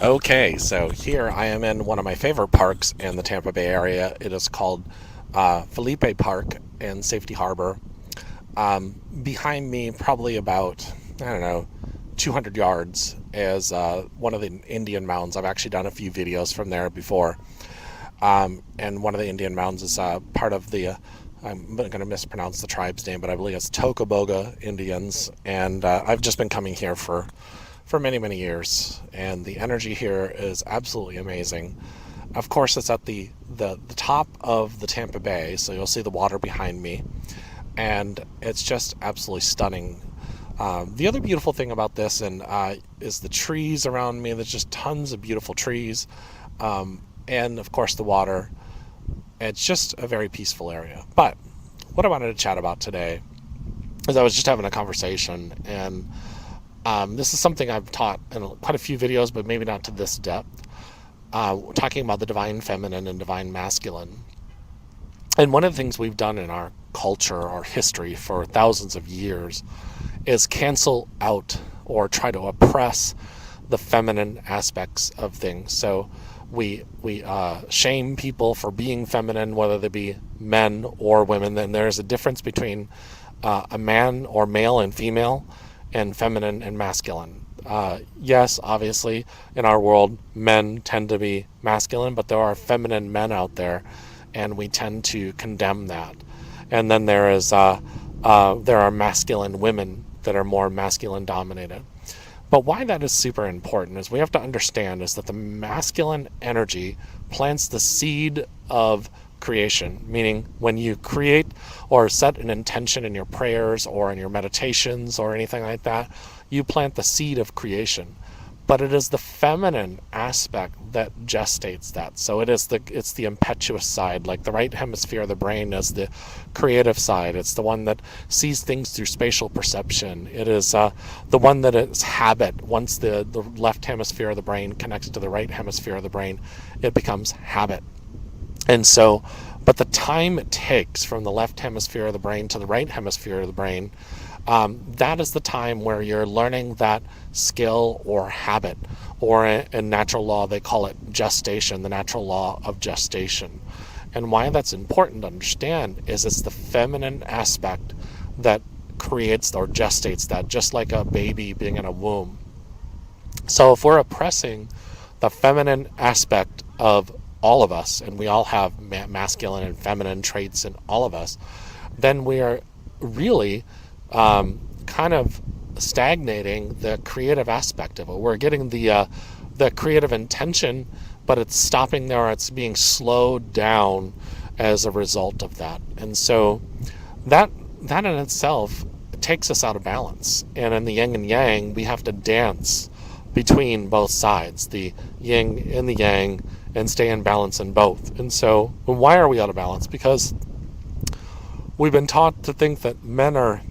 Okay, so here I am in one of my favorite parks in the Tampa Bay area. It is called Felipe Park in Safety Harbor. Behind me, probably about, I don't know, 200 yards, is one of the Indian mounds. I've actually done a few videos from there before. And one of the Indian mounds is part of I'm going to mispronounce the tribe's name, but I believe it's Tocoboga Indians. And I've just been coming here for many, many years. And the energy here is absolutely amazing. Of course, it's at the top of the Tampa Bay, so you'll see the water behind me. And it's just absolutely stunning. The other beautiful thing about this is the trees around me. There's just tons of beautiful trees. And of course the water. It's just a very peaceful area. But what I wanted to chat about today is I was just having a conversation, and this is something I've taught in quite a few videos, but maybe not to this depth, talking about the divine feminine and divine masculine. And one of the things we've done in our culture or history for thousands of years is cancel out or try to oppress the feminine aspects of things. So we shame people for being feminine, whether they be men or women. Then there's a difference between a man or male and female, and feminine and masculine. Yes, obviously, in our world, men tend to be masculine, but there are feminine men out there, and we tend to condemn that. And then there are masculine women that are more masculine dominated. But why that is super important is we have to understand is that the masculine energy plants the seed of creation, meaning when you create or set an intention in your prayers or in your meditations or anything like that, you plant the seed of creation. But it is the feminine aspect that gestates that. So it's the impetuous side, like the right hemisphere of the brain is the creative side. It's the one that sees things through spatial perception. It is the one that is habit. Once the left hemisphere of the brain connects to the right hemisphere of the brain, it becomes habit. And so, but the time it takes from the left hemisphere of the brain to the right hemisphere of the brain, that is the time where you're learning that skill or habit, or in natural law they call it gestation, the natural law of gestation. And why that's important to understand is it's the feminine aspect that creates or gestates that, just like a baby being in a womb. So if we're oppressing the feminine aspect of all of us, and we all have masculine and feminine traits in all of us, then we are really kind of stagnating the creative aspect of it. We're getting the creative intention, but it's stopping there. It's being slowed down as a result of that. And so that in itself takes us out of balance. And in the yin and yang, we have to dance between both sides, the yin and the yang, and stay in balance in both. And so why are we out of balance? Because we've been taught to think that men are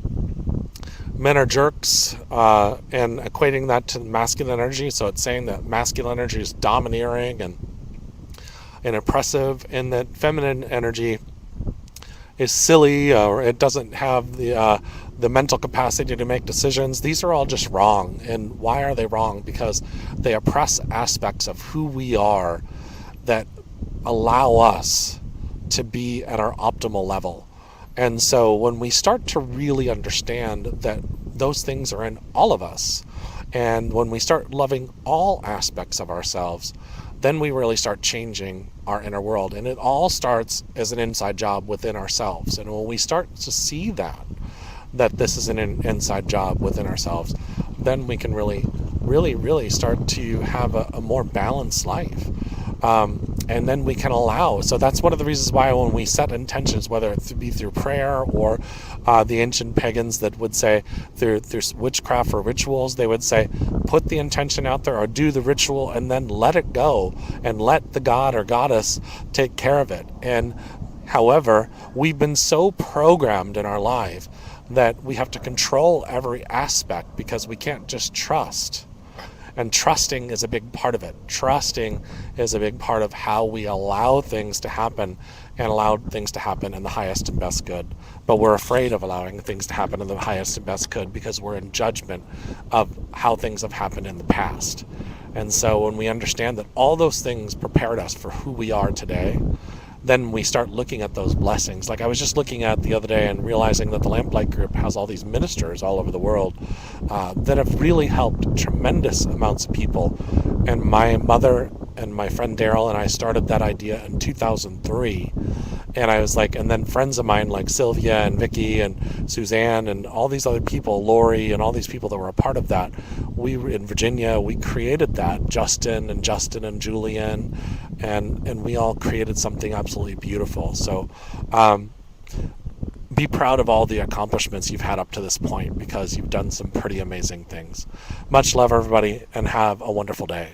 jerks, and equating that to masculine energy. So it's saying that masculine energy is domineering and oppressive, and that feminine energy is silly, or it doesn't have the mental capacity to make decisions. These are all just wrong. And why are they wrong? Because they oppress aspects of who we are that allow us to be at our optimal level. And so when we start to really understand that those things are in all of us, and when we start loving all aspects of ourselves, then we really start changing our inner world. And it all starts as an inside job within ourselves. And when we start to see that this is an inside job within ourselves, then we can really start to have a more balanced life. And then we can allow. So that's one of the reasons why when we set intentions, whether it be through prayer or the ancient pagans that would say through witchcraft or rituals, they would say, put the intention out there or do the ritual and then let it go and let the god or goddess take care of it. And however, we've been so programmed in our life that we have to control every aspect because we can't just trust. And trusting is a big part of it. Trusting is a big part of how we allow things to happen, and allow things to happen in the highest and best good. But we're afraid of allowing things to happen in the highest and best good because we're in judgment of how things have happened in the past. And so when we understand that all those things prepared us for who we are today, then we start looking at those blessings. Like I was just looking at the other day and realizing that the Lamplight Group has all these ministers all over the world that have really helped tremendous amounts of people. And my mother and my friend Daryl and I started that idea in 2003. And I was like, and then friends of mine like Sylvia and Vicky and Suzanne and all these other people, Lori and all these people that were a part of that, we were in Virginia, we created that, Justin and Julian, and we all created something absolutely beautiful. So be proud of all the accomplishments you've had up to this point, because you've done some pretty amazing things. Much love, everybody, and have a wonderful day.